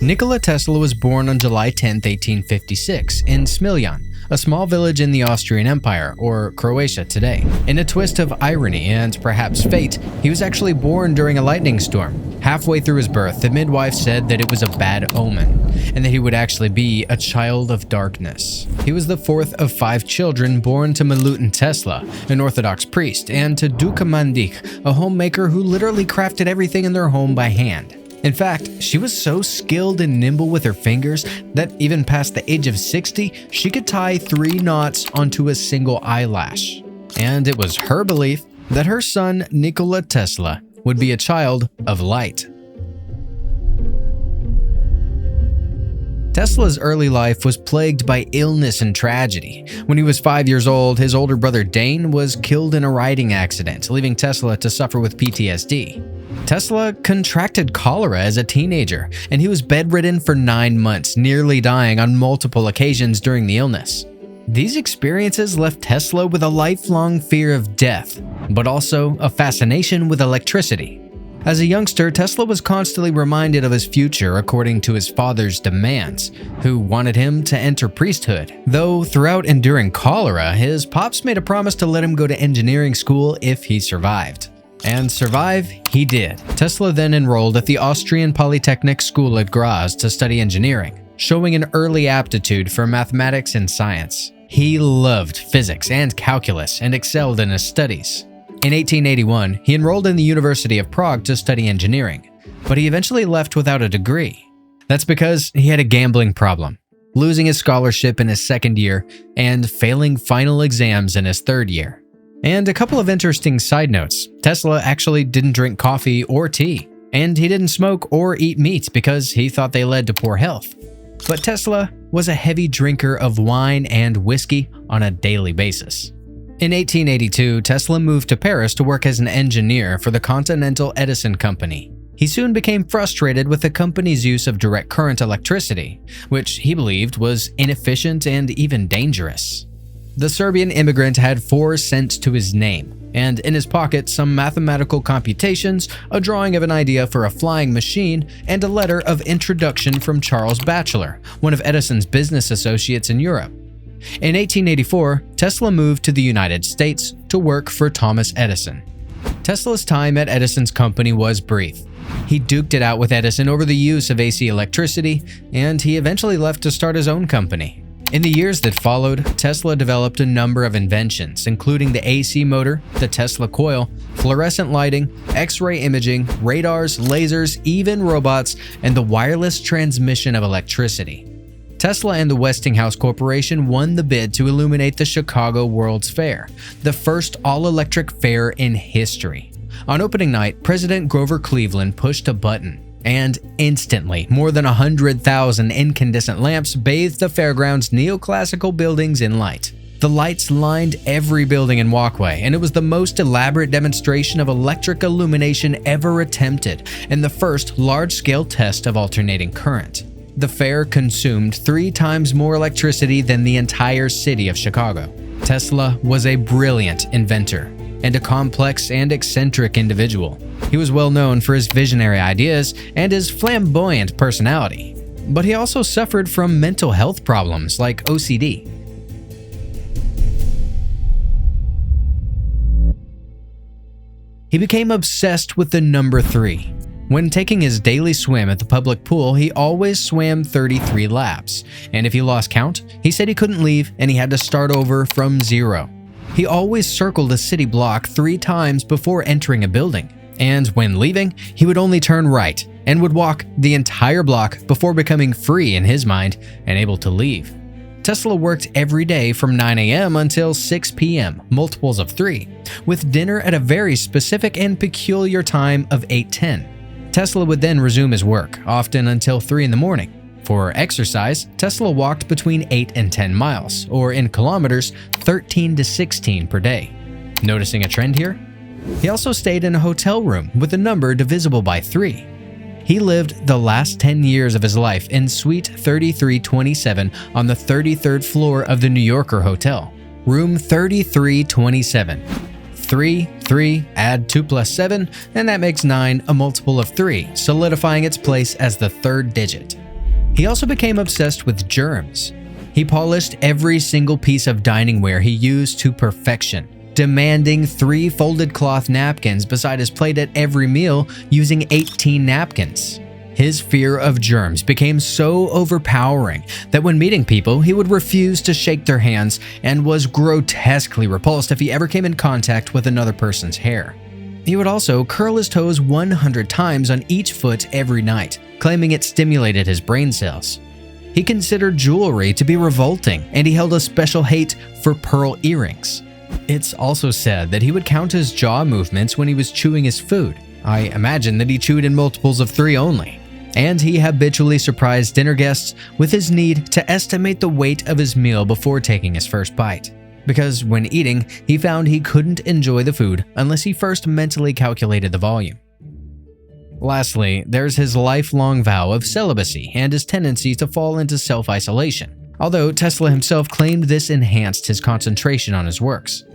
Nikola Tesla was born on July 10, 1856, in Smiljan, a small village in the Austrian Empire, or Croatia today. In a twist of irony and perhaps fate, he was actually born during a lightning storm. Halfway through his birth, the midwife said that it was a bad omen, and that he would actually be a child of darkness. He was the fourth of 5 children born to Nikola Tesla, an Orthodox priest, and to Docu-Sodes, a homemaker who literally crafted everything in their home by hand. In fact, she was so skilled and nimble with her fingers that even past the age of 60, she could tie 3 knots onto a single eyelash. And it was her belief that her son, Nikola Tesla, would be a child of light. Tesla's early life was plagued by illness and tragedy. When he was 5 years old, his older brother Dane was killed in a riding accident, leaving Tesla to suffer with PTSD. Tesla contracted cholera as a teenager, and he was bedridden for 9 months, nearly dying on multiple occasions during the illness. These experiences left Tesla with a lifelong fear of death, but also a fascination with electricity. As a youngster, Tesla was constantly reminded of his future according to his father's demands, who wanted him to enter priesthood. Though throughout enduring cholera, his pops made a promise to let him go to engineering school if he survived. And survive he did. Tesla then enrolled at the Austrian Polytechnic School at Graz to study engineering, showing an early aptitude for mathematics and science. He loved physics and calculus and excelled in his studies. In 1881, he enrolled in the University of Prague to study engineering, but he eventually left without a degree. That's because he had a gambling problem, losing his scholarship in his second year and failing final exams in his third year. And a couple of interesting side notes. Tesla actually didn't drink coffee or tea, and he didn't smoke or eat meat because he thought they led to poor health. But Tesla was a heavy drinker of wine and whiskey on a daily basis. In 1882, Tesla moved to Paris to work as an engineer for the Continental Edison Company. He soon became frustrated with the company's use of direct current electricity, which he believed was inefficient and even dangerous. The Serbian immigrant had 4 cents to his name, and in his pocket some mathematical computations, a drawing of an idea for a flying machine, and a letter of introduction from Charles Batchelor, one of Edison's business associates in Europe. In 1884, Tesla moved to the United States to work for Thomas Edison. Tesla's time at Edison's company was brief. He duked it out with Edison over the use of AC electricity, and he eventually left to start his own company. In the years that followed, Tesla developed a number of inventions, including the AC motor, the Tesla coil, fluorescent lighting, X-ray imaging, radars, lasers, even robots, and the wireless transmission of electricity. Tesla and the Westinghouse Corporation won the bid to illuminate the Chicago World's Fair, the first all-electric fair in history. On opening night, President Grover Cleveland pushed a button, and instantly, more than 100,000 incandescent lamps bathed the fairground's neoclassical buildings in light. The lights lined every building and walkway, and it was the most elaborate demonstration of electric illumination ever attempted, and the first large-scale test of alternating current. The fair consumed 3 times more electricity than the entire city of Chicago. Tesla was a brilliant inventor and a complex and eccentric individual. He was well known for his visionary ideas and his flamboyant personality, but he also suffered from mental health problems like OCD. He became obsessed with the number 3. When taking his daily swim at the public pool, he always swam 33 laps, and if he lost count, he said he couldn't leave and he had to start over from 0. He always circled a city block 3 times before entering a building, and when leaving, he would only turn right and would walk the entire block before becoming free in his mind and able to leave. Tesla worked every day from 9 a.m. until 6 p.m., multiples of 3, with dinner at a very specific and peculiar time of 8:10. Tesla would then resume his work, often until 3 in the morning. For exercise, Tesla walked between 8 and 10 miles, or in kilometers, 13 to 16 per day. Noticing a trend here? He also stayed in a hotel room with a number divisible by 3. He lived the last 10 years of his life in Suite 3327 on the 33rd floor of the New Yorker Hotel, room 3327. 3, add 2 plus 7, and that makes 9, a multiple of 3, solidifying its place as the 3rd digit. He also became obsessed with germs. He polished every single piece of dining ware he used to perfection, demanding 3 folded cloth napkins beside his plate at every meal using 18 napkins. His fear of germs became so overpowering that when meeting people, he would refuse to shake their hands and was grotesquely repulsed if he ever came in contact with another person's hair. He would also curl his toes 100 times on each foot every night, claiming it stimulated his brain cells. He considered jewelry to be revolting, and he held a special hate for pearl earrings. It's also said that he would count his jaw movements when he was chewing his food. I imagine that he chewed in multiples of 3 only. And he habitually surprised dinner guests with his need to estimate the weight of his meal before taking his first bite. Because when eating, he found he couldn't enjoy the food unless he first mentally calculated the volume. Lastly, there's his lifelong vow of celibacy and his tendency to fall into self-isolation, although Tesla himself claimed this enhanced his concentration on his works.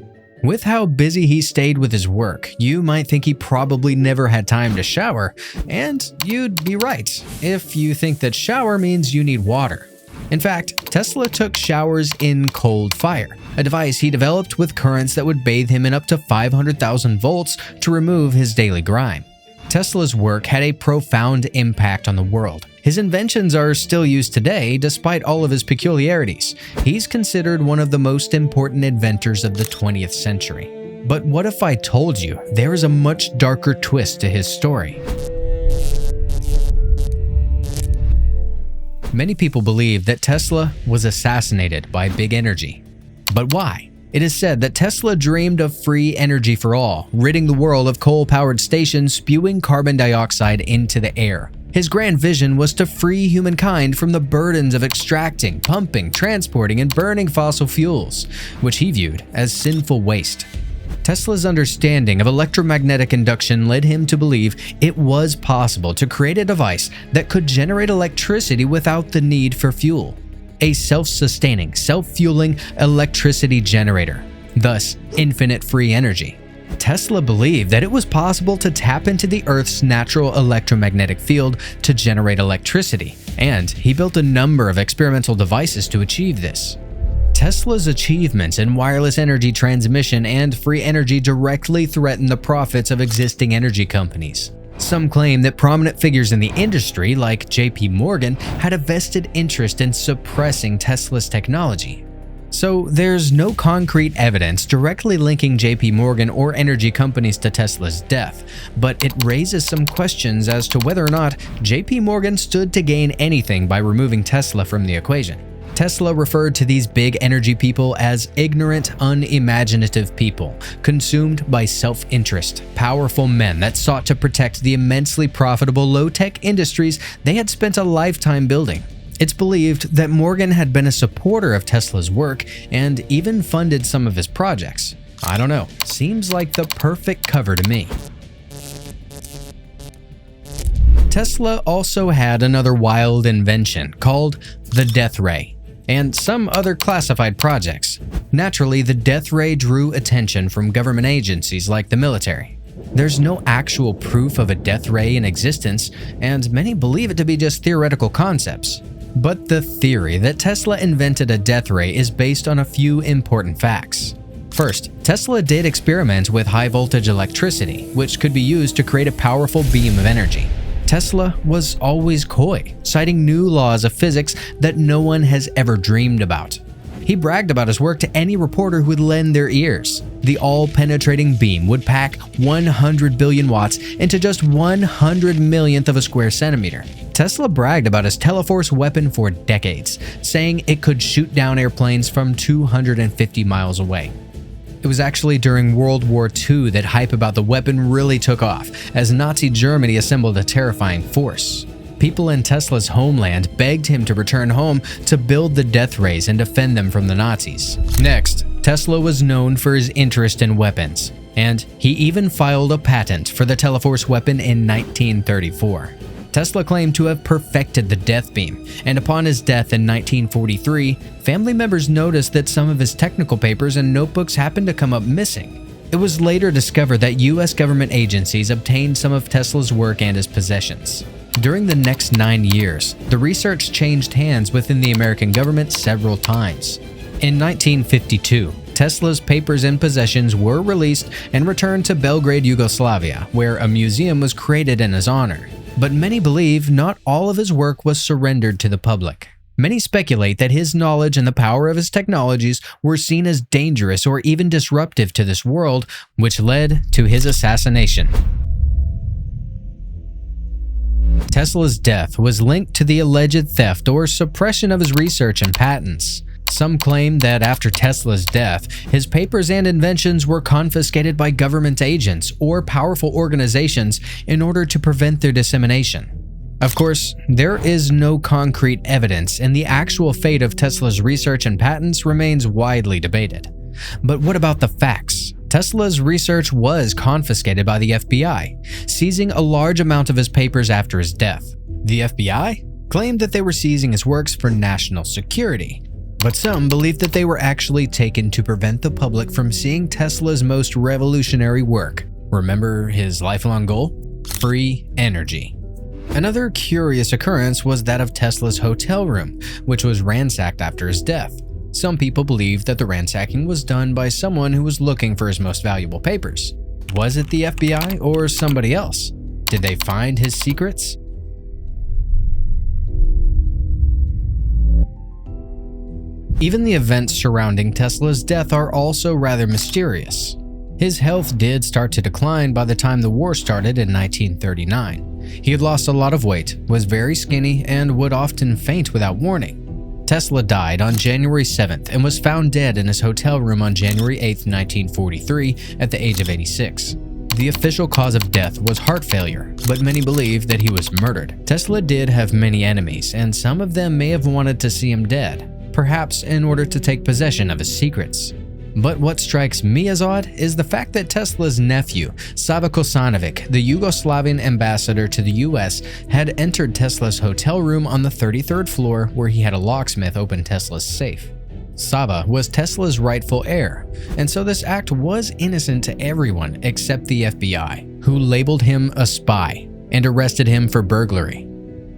With how busy he stayed with his work, you might think he probably never had time to shower, and you'd be right if you think that shower means you need water. In fact, Tesla took showers in cold fire, a device he developed with currents that would bathe him in up to 500,000 volts to remove his daily grime. Tesla's work had a profound impact on the world. His inventions are still used today despite all of his peculiarities. He's considered one of the most important inventors of the 20th century. But what if I told you there is a much darker twist to his story? Many people believe that Tesla was assassinated by big energy. But why? It is said that Tesla dreamed of free energy for all, ridding the world of coal-powered stations spewing carbon dioxide into the air. His grand vision was to free humankind from the burdens of extracting, pumping, transporting, and burning fossil fuels, which he viewed as sinful waste. Tesla's understanding of electromagnetic induction led him to believe it was possible to create a device that could generate electricity without the need for fuel. A self-sustaining, self-fueling electricity generator, thus infinite free energy. Tesla believed that it was possible to tap into the Earth's natural electromagnetic field to generate electricity, and he built a number of experimental devices to achieve this. Tesla's achievements in wireless energy transmission and free energy directly threatened the profits of existing energy companies. Some claim that prominent figures in the industry, like J.P. Morgan, had a vested interest in suppressing Tesla's technology. So there's no concrete evidence directly linking J.P. Morgan or energy companies to Tesla's death, but it raises some questions as to whether or not J.P. Morgan stood to gain anything by removing Tesla from the equation. Tesla referred to these big energy people as ignorant, unimaginative people, consumed by self-interest, powerful men that sought to protect the immensely profitable low-tech industries they had spent a lifetime building. It's believed that Morgan had been a supporter of Tesla's work and even funded some of his projects. I don't know, seems like the perfect cover to me. Tesla also had another wild invention called the death ray, and some other classified projects. Naturally, the death ray drew attention from government agencies like the military. There's no actual proof of a death ray in existence, and many believe it to be just theoretical concepts. But the theory that Tesla invented a death ray is based on a few important facts. First, Tesla did experiment with high-voltage electricity, which could be used to create a powerful beam of energy. Tesla was always coy, citing new laws of physics that no one has ever dreamed about. He bragged about his work to any reporter who would lend their ears. The all-penetrating beam would pack 100 billion watts into just 100 millionth of a square centimeter. Tesla bragged about his Teleforce weapon for decades, saying it could shoot down airplanes from 250 miles away. It was actually during World War II that hype about the weapon really took off, as Nazi Germany assembled a terrifying force. People in Tesla's homeland begged him to return home to build the death rays and defend them from the Nazis. Next, Tesla was known for his interest in weapons, and he even filed a patent for the Teleforce weapon in 1934. Tesla claimed to have perfected the death beam, and upon his death in 1943, family members noticed that some of his technical papers and notebooks happened to come up missing. It was later discovered that U.S. government agencies obtained some of Tesla's work and his possessions. During the next 9 years, the research changed hands within the American government several times. In 1952, Tesla's papers and possessions were released and returned to Belgrade, Yugoslavia, where a museum was created in his honor. But many believe not all of his work was surrendered to the public. Many speculate that his knowledge and the power of his technologies were seen as dangerous or even disruptive to this world, which led to his assassination. Tesla's death was linked to the alleged theft or suppression of his research and patents. Some claim that after Tesla's death, his papers and inventions were confiscated by government agents or powerful organizations in order to prevent their dissemination. Of course, there is no concrete evidence, and the actual fate of Tesla's research and patents remains widely debated. But what about the facts? Tesla's research was confiscated by the FBI, seizing a large amount of his papers after his death. The FBI claimed that they were seizing his works for national security, but some believe that they were actually taken to prevent the public from seeing Tesla's most revolutionary work. Remember his lifelong goal? Free energy. Another curious occurrence was that of Tesla's hotel room, which was ransacked after his death. Some people believe that the ransacking was done by someone who was looking for his most valuable papers. Was it the FBI or somebody else? Did they find his secrets? Even the events surrounding Tesla's death are also rather mysterious. His health did start to decline by the time the war started in 1939. He had lost a lot of weight, was very skinny, and would often faint without warning. Tesla died on January 7th and was found dead in his hotel room on January 8th, 1943, at the age of 86. The official cause of death was heart failure, but many believe that he was murdered. Tesla did have many enemies, and some of them may have wanted to see him dead, perhaps in order to take possession of his secrets. But what strikes me as odd is the fact that Tesla's nephew, Sava Kosanovic, the Yugoslavian ambassador to the US, had entered Tesla's hotel room on the 33rd floor where he had a locksmith open Tesla's safe. Sava was Tesla's rightful heir, and so this act was innocent to everyone except the FBI, who labeled him a spy and arrested him for burglary.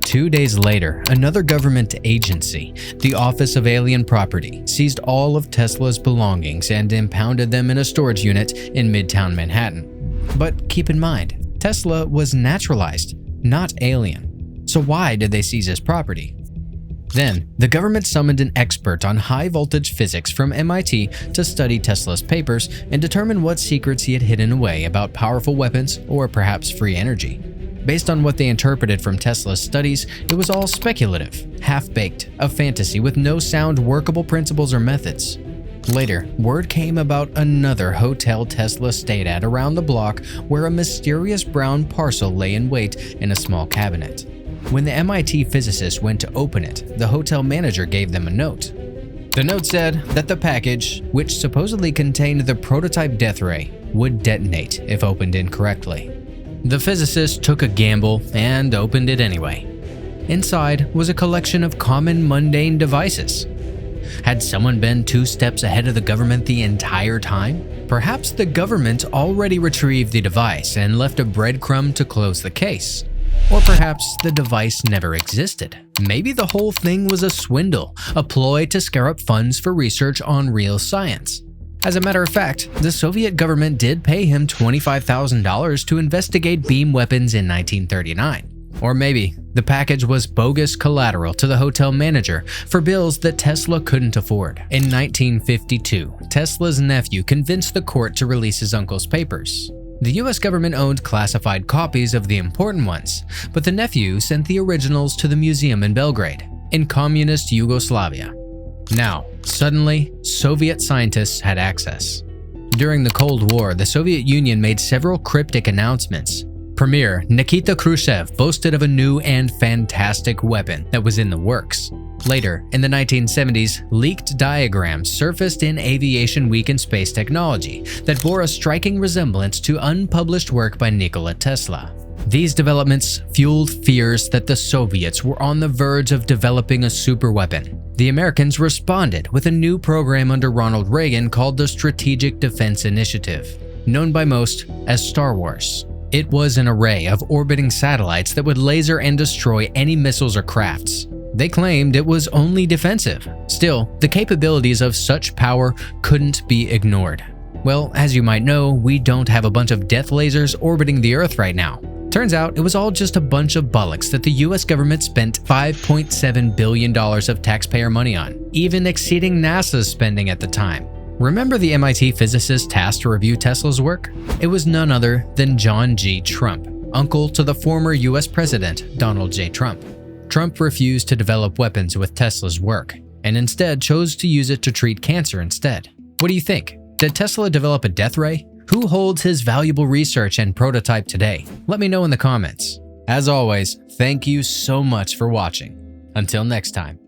2 days later, another government agency, the Office of Alien Property, seized all of Tesla's belongings and impounded them in a storage unit in Midtown Manhattan. But keep in mind, Tesla was naturalized, not alien. So why did they seize his property? Then, the government summoned an expert on high-voltage physics from MIT to study Tesla's papers and determine what secrets he had hidden away about powerful weapons or perhaps free energy. Based on what they interpreted from Tesla's studies, it was all speculative, half-baked, a fantasy with no sound workable principles or methods. Later, word came about another hotel Tesla stayed at around the block where a mysterious brown parcel lay in wait in a small cabinet. When the MIT physicist went to open it, the hotel manager gave them a note. The note said that the package, which supposedly contained the prototype death ray, would detonate if opened incorrectly. The physicist took a gamble and opened it anyway. Inside was a collection of common mundane devices. Had someone been 2 steps ahead of the government the entire time? Perhaps the government already retrieved the device and left a breadcrumb to close the case. Or perhaps the device never existed. Maybe the whole thing was a swindle, a ploy to scare up funds for research on real science. As a matter of fact, the Soviet government did pay him $25,000 to investigate beam weapons in 1939. Or maybe the package was bogus collateral to the hotel manager for bills that Tesla couldn't afford. In 1952, Tesla's nephew convinced the court to release his uncle's papers. The US government owned classified copies of the important ones, but the nephew sent the originals to the museum in Belgrade, in communist Yugoslavia. Now, suddenly, Soviet scientists had access. During the Cold War, the Soviet Union made several cryptic announcements. Premier Nikita Khrushchev boasted of a new and fantastic weapon that was in the works. Later, in the 1970s, leaked diagrams surfaced in Aviation Week in Space Technology that bore a striking resemblance to unpublished work by Nikola Tesla. These developments fueled fears that the Soviets were on the verge of developing a superweapon. The Americans responded with a new program under Ronald Reagan called the Strategic Defense Initiative, known by most as Star Wars. It was an array of orbiting satellites that would laser and destroy any missiles or crafts. They claimed it was only defensive. Still, the capabilities of such power couldn't be ignored. Well, as you might know, we don't have a bunch of death lasers orbiting the Earth right now. Turns out it was all just a bunch of bollocks that the US government spent $5.7 billion of taxpayer money on, even exceeding NASA's spending at the time. Remember the MIT physicist tasked to review Tesla's work? It was none other than John G. Trump, uncle to the former US President Donald J. Trump. Trump refused to develop weapons with Tesla's work, and instead chose to use it to treat cancer instead. What do you think? Did Tesla develop a death ray? Who holds his valuable research and prototype today? Let me know in the comments. As always, thank you so much for watching. Until next time.